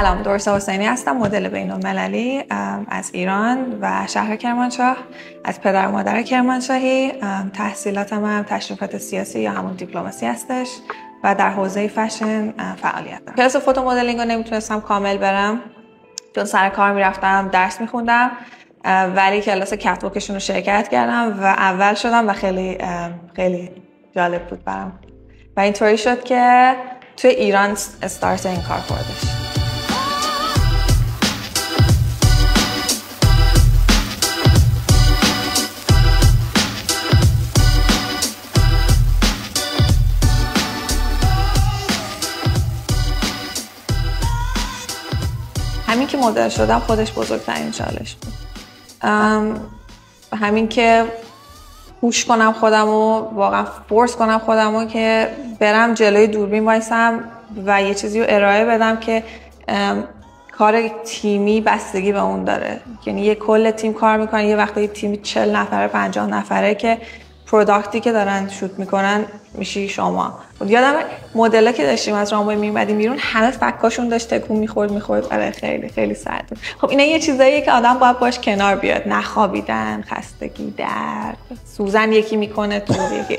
سلام، درسا حسینی هستم، مدل بین‌المللی از ایران و شهر کرمانشاه، از پدر و مادر کرمانشاهی. تحصیلاتم هم تشریفات سیاسی یا همون دیپلماسی هستش و در حوزه فشن فعالیت دارم. کلاس فوتو مدلینگ رو نمیتونستم کامل برم چون سر کار میرفتم درس میخوندم، ولی کلاس کت‌واکشون رو شرکت کردم و اول شدم و خیلی جالب بود برام و اینطوری شد که توی ایران استارت این کار خوردش. همین که مدل شدم خودش بزرگترین چالش بود. همین که پوش کنم خودم و واقعا فورس کنم خودم و که برم جلوی دوربین وایسم و یه چیزی رو ارائه بدم که کار تیمی بستگی به اون داره. یعنی یه کل تیم کار میکنن، یه وقتا یه تیمی 40 نفره 50 نفره که پروداکتی که دارن شوت میکنن میشی شما. یادم مدل‌ها که داشتیم از رامبوی میومدیم بیرون همه فکاشون داشت تکون میخورد. آره خیلی سرد بود. خب اینا یه چیزاییه که آدم باید باش کنار بیاد. نخوابیدن، خستگی، درد، سوزن یکی میکنه تو یکی.